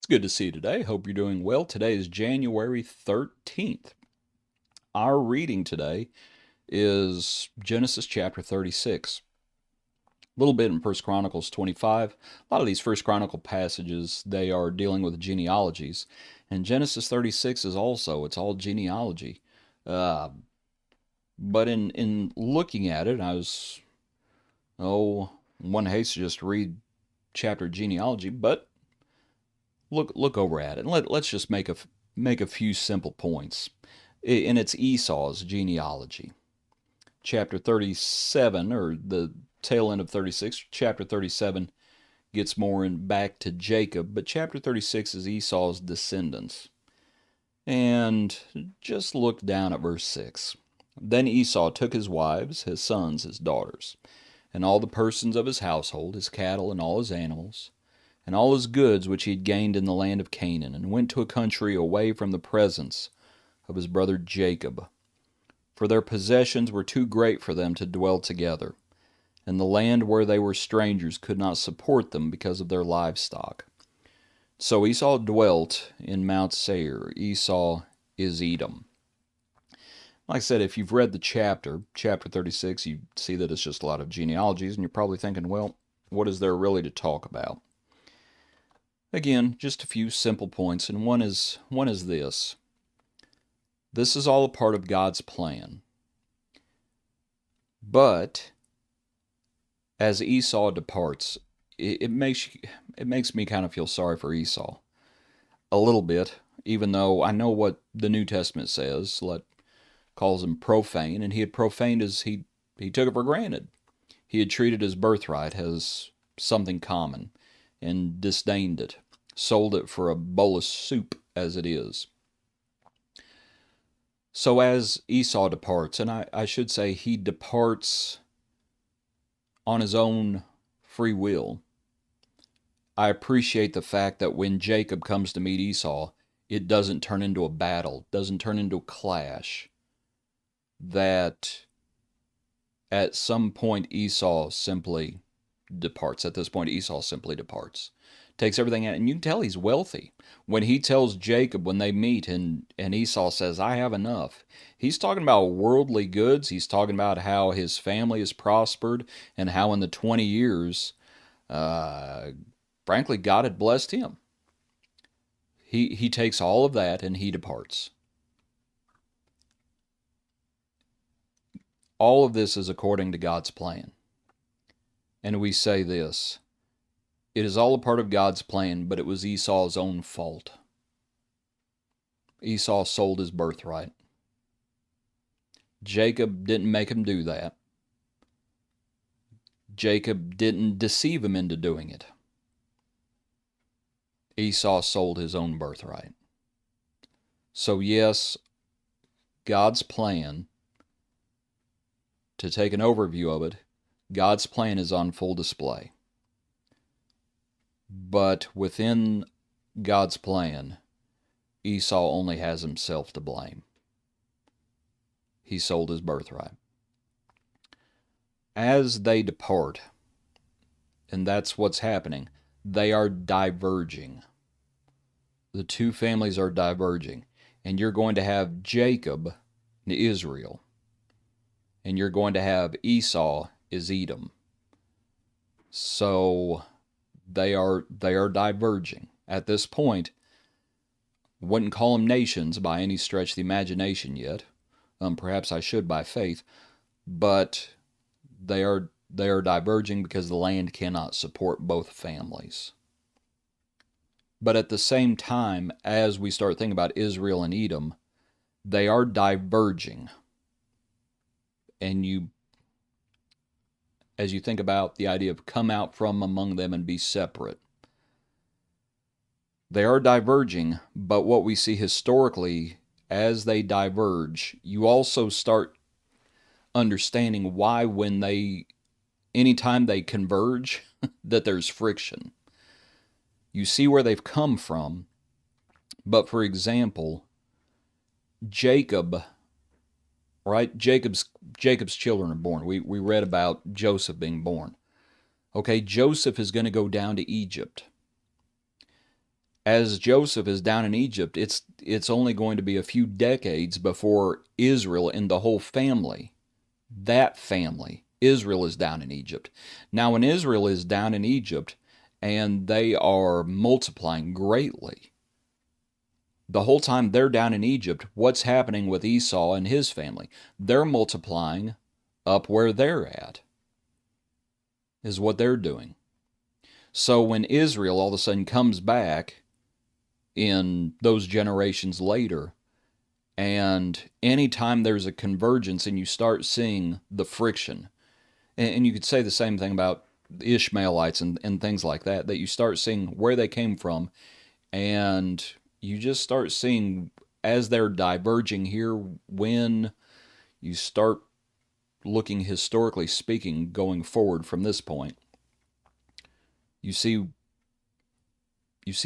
good to see you today. Hope you're doing well. Today is January 13th. Our reading today is Genesis chapter 36. A little bit in First Chronicles 25. A lot of these First Chronicle passages, they are dealing with genealogies. And Genesis 36 is also, it's all genealogy. Uh, but in looking at it, one hates to just read chapter genealogy, but look over at it. And let's just make a few simple points. And it's Esau's genealogy. Chapter 37, or the tail end of 36, chapter 37 gets more back to Jacob, but chapter 36 is Esau's descendants. And just look down at verse 6. Then Esau took his wives, his sons, his daughters, and all the persons of his household, his cattle and all his animals, and all his goods which he had gained in the land of Canaan, and went to a country away from the presence of his brother Jacob. For their possessions were too great for them to dwell together, and the land where they were strangers could not support them because of their livestock. So Esau dwelt in Mount Seir. Esau is Edom. Like I said, if you've read the chapter 36, you see that it's just a lot of genealogies, and you're probably thinking, well, what is there really to talk about? Again, just a few simple points, and one is this. This is all a part of God's plan. But as Esau departs, it makes me kind of feel sorry for Esau a little bit, even though I know what the New Testament says, calls him profane, and he had profaned he took it for granted. He had treated his birthright as something common and disdained it, sold it for a bowl of soup as it is. So as Esau departs, and I should say he departs on his own free will, I appreciate the fact that when Jacob comes to meet Esau, it doesn't turn into a battle, doesn't turn into a clash, that at some point Esau simply departs. At this point, Esau simply departs. Takes everything out, and you can tell he's wealthy. When he tells Jacob when they meet, and Esau says, I have enough, he's talking about worldly goods. He's talking about how his family has prospered, and how in the 20 years, frankly, God had blessed him. He takes all of that, and he departs. All of this is according to God's plan. And we say this, it is all a part of God's plan, but it was Esau's own fault. Esau sold his birthright. Jacob didn't make him do that. Jacob didn't deceive him into doing it. Esau sold his own birthright. So yes, God's plan, to take an overview of it, God's plan is on full display. But within God's plan, Esau only has himself to blame. He sold his birthright. As they depart, and that's what's happening, they are diverging. The two families are diverging. And you're going to have Jacob and Israel. And you're going to have Esau is Edom. So they are diverging. At this point, wouldn't call them nations by any stretch of the imagination yet. Perhaps I should by faith, but they are diverging because the land cannot support both families. But at the same time, as we start thinking about Israel and Edom, they are diverging. And as you think about the idea of come out from among them and be separate, they are diverging, but what we see historically as they diverge, you also start understanding why anytime they converge, that there's friction. You see where they've come from, but for example, Jacob, right? Jacob's children are born. We read about Joseph being born. Okay, Joseph is going to go down to Egypt. As Joseph is down in Egypt, it's only going to be a few decades before Israel and the whole family, that family, Israel, is down in Egypt. Now, when Israel is down in Egypt and they are multiplying greatly, the whole time they're down in Egypt, what's happening with Esau and his family? They're multiplying up where they're at, is what they're doing. So when Israel all of a sudden comes back in those generations later, and anytime there's a convergence and you start seeing the friction, and you could say the same thing about the Ishmaelites and things like that, that you start seeing where they came from, and you just start seeing as they're diverging here, when you start looking historically speaking going forward from this point, you see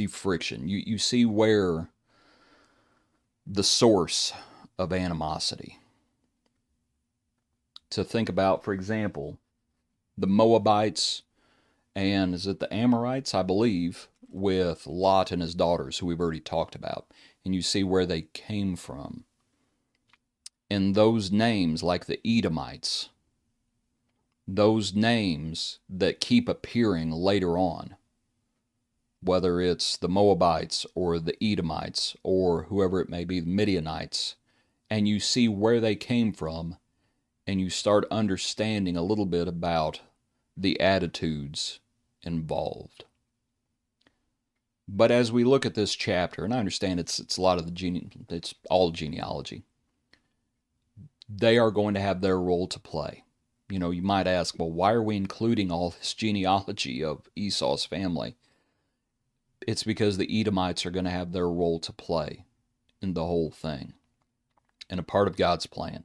friction. You see where the source of animosity. To think about, for example, the Moabites and is it the Amorites, I believe, with Lot and his daughters, who we've already talked about, and you see where they came from. And those names, like the Edomites, those names that keep appearing later on, whether it's the Moabites or the Edomites or whoever it may be, the Midianites, and you see where they came from, and you start understanding a little bit about the attitudes involved. But as we look at this chapter, and I understand it's a lot of it's all genealogy, they are going to have their role to play. You know, you might ask, well, why are we including all this genealogy of Esau's family? It's because the Edomites are going to have their role to play in the whole thing, and a part of God's plan.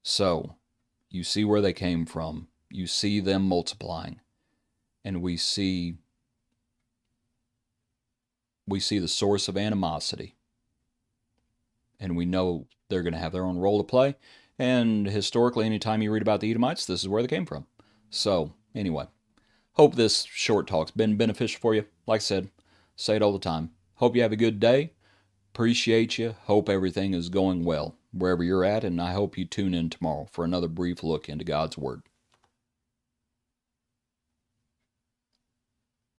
So, you see where they came from, you see them multiplying, and we see the source of animosity, and we know they're going to have their own role to play. And historically, anytime you read about the Edomites, this is where they came from. So, anyway, hope this short talk's been beneficial for you. Like I said, say it all the time. Hope you have a good day. Appreciate you. Hope everything is going well wherever you're at, and I hope you tune in tomorrow for another brief look into God's Word.